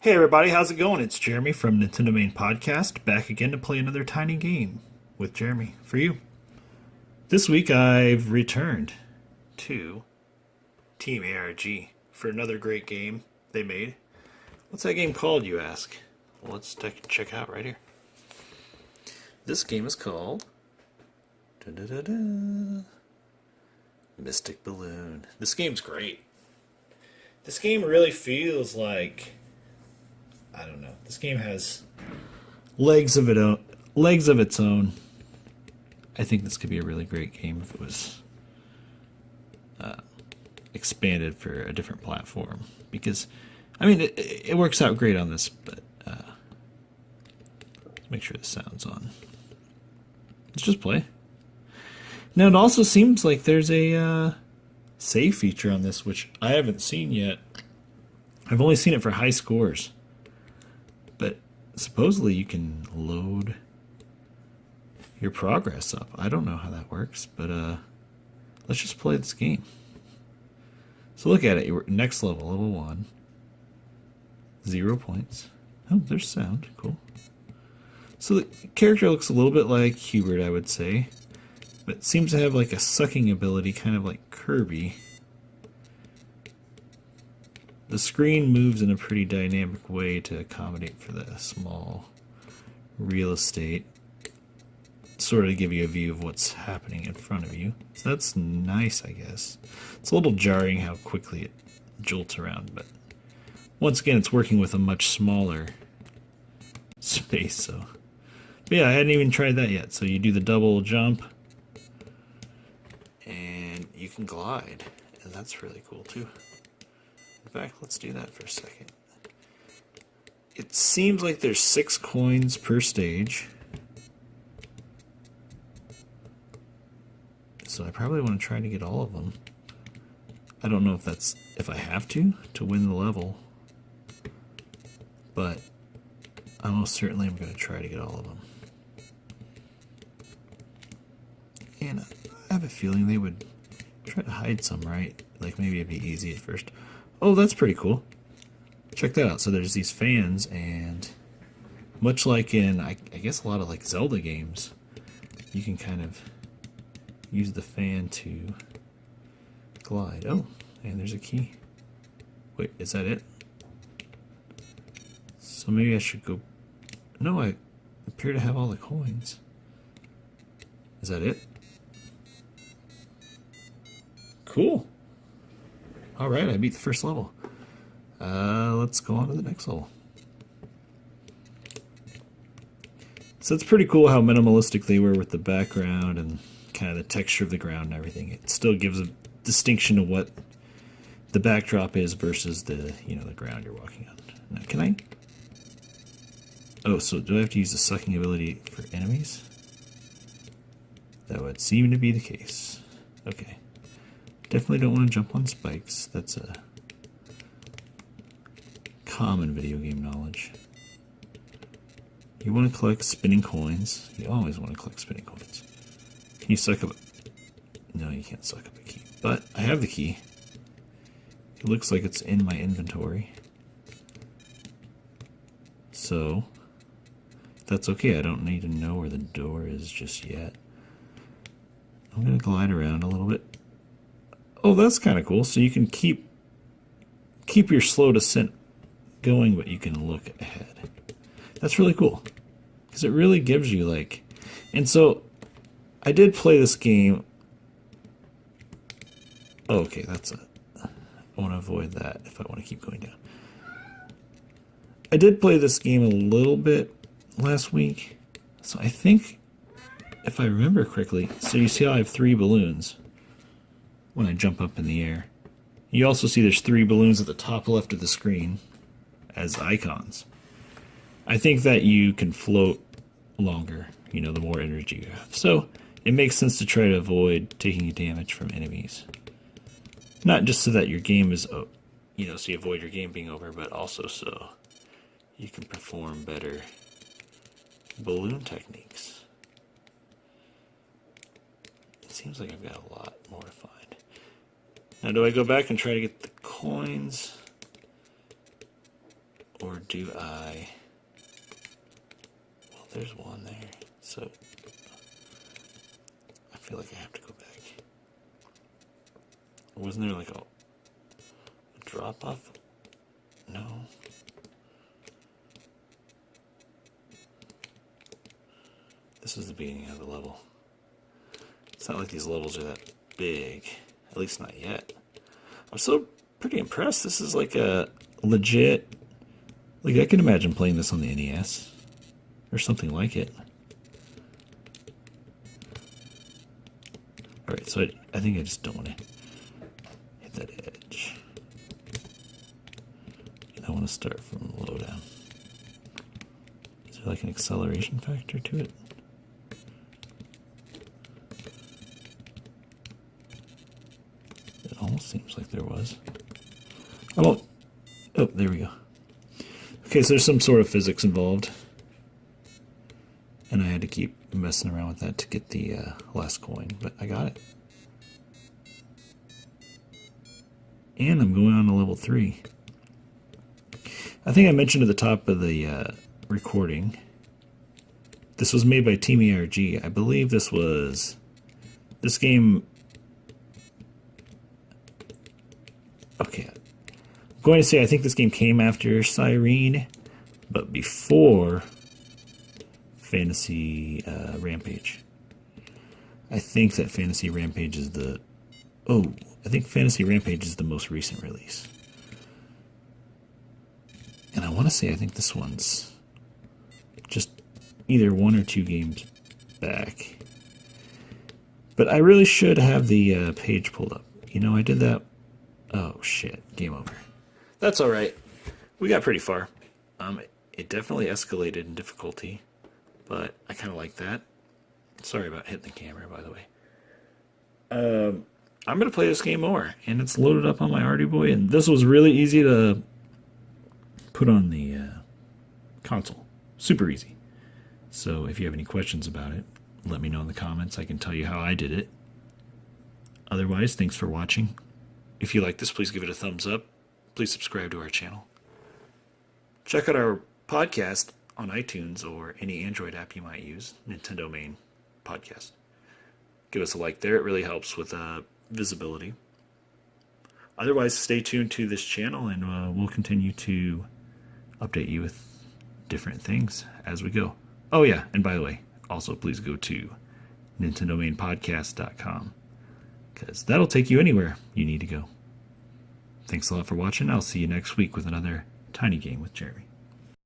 Hey everybody, how's it going? It's Jeremy from NintenDomain Podcast, back again to play another tiny game with Jeremy for you. This week I've returned to Team a.r.g for another great game they made. What's that game called, you ask? Well, let's check out right here. This game is called Mystic Balloon. This game's great. This game really feels like, I don't know. This game has legs of its own. I think this could be a really great game if it was expanded for a different platform. Because, I mean, it works out great on this, but let's make sure the sound's on. Let's just play. Now, it also seems like there's a save feature on this, which I haven't seen yet. I've only seen it for high scores. But supposedly you can load your progress up. I don't know how that works, but let's just play this game. So look at it. You're next level, level 1. 0 points. Oh, there's sound. Cool. So the character looks a little bit like Hubert, I would say, but seems to have like a sucking ability, kind of like Kirby. The screen moves in a pretty dynamic way to accommodate for the small real estate, sort of give you a view of what's happening in front of you. So that's nice, I guess. It's a little jarring how quickly it jolts around, but once again, it's working with a much smaller space. So, but yeah, I hadn't even tried that yet. So you do the double jump, and you can glide, and that's really cool too. In fact, let's do that for a second. It seems like there's 6 coins per stage. So I probably want to try to get all of them. I don't know if I have to win the level. But I most certainly am going to try to get all of them. And I have a feeling they would try to hide some, right? Like maybe it'd be easy at first. Oh, that's pretty cool. Check that out. So there's these fans, and much like in, I guess, a lot of like Zelda games, you can kind of use the fan to glide. Oh, and there's a key. Wait, is that it? So maybe I should go... No, I appear to have all the coins. Is that it? Cool. Alright, I beat the first level. Let's go on to the next level. So it's pretty cool how minimalistic they were with the background and kind of the texture of the ground and everything. It still gives a distinction of what the backdrop is versus the, the ground you're walking on. Now, can I... Oh, so do I have to use the sucking ability for enemies? That would seem to be the case. Okay. Definitely don't want to jump on spikes. That's a common video game knowledge. You want to collect spinning coins. You always want to collect spinning coins. Can you suck up... No, you can't suck up a key. But I have the key. It looks like it's in my inventory. So, that's okay. I don't need to know where the door is just yet. I'm going to glide around a little bit. Oh, that's kind of cool. So you can keep your slow descent going, but you can look ahead. That's really cool. Because it really gives you, like... And so, I did play this game... Oh, okay, that's a... I want to avoid that if I want to keep going down. I did play this game a little bit last week. So I think, if I remember correctly... So you see how I have 3 balloons when I jump up in the air. You also see there's 3 balloons at the top left of the screen as icons. I think that you can float longer, the more energy you have. So it makes sense to try to avoid taking damage from enemies. Not just so that your game is, so you avoid your game being over, but also so you can perform better balloon techniques. It seems like I've got a lot more to find. Now, do I go back and try to get the coins? Or do I... Well, there's one there. So I feel like I have to go back. Wasn't there like a drop off? No. This is the beginning of the level. It's not like these levels are that big. At least not yet. I'm still pretty impressed. This is like a legit... Like, I can imagine playing this on the NES. Or something like it. Alright, so I think I just don't want to hit that edge. And I want to start from low down. Is there like an acceleration factor to it? It almost seems like there was. I won't... Oh, there we go. Okay, so there's some sort of physics involved. And I had to keep messing around with that to get the last coin, but I got it. And I'm going on to level 3. I think I mentioned at the top of the recording, this was made by Team a.r.g. I believe this game... Okay, I'm going to say I think this game came after Siren, but before Fantasy Rampage. I think that Fantasy Rampage is the... Oh, I think Fantasy Rampage is the most recent release. And I want to say I think this one's just either 1 or 2 games back. But I really should have the page pulled up. You know, I did that... Oh, shit. Game over. That's alright. We got pretty far. It definitely escalated in difficulty, but I kind of like that. Sorry about hitting the camera, by the way. I'm going to play this game more, and it's loaded up on my Arduboy, and this was really easy to put on the console. Super easy. So if you have any questions about it, let me know in the comments. I can tell you how I did it. Otherwise, thanks for watching. If you like this, please give it a thumbs up. Please subscribe to our channel. Check out our podcast on iTunes or any Android app you might use, NintenDomain podcast. Give us a like there. It really helps with visibility. Otherwise, stay tuned to this channel, and we'll continue to update you with different things as we go. Oh, yeah, and by the way, also please go to NintenDomainPodcast.com, because that'll take you anywhere you need to go. Thanks a lot for watching. I'll see you next week with another Tiny Game with Jeremy.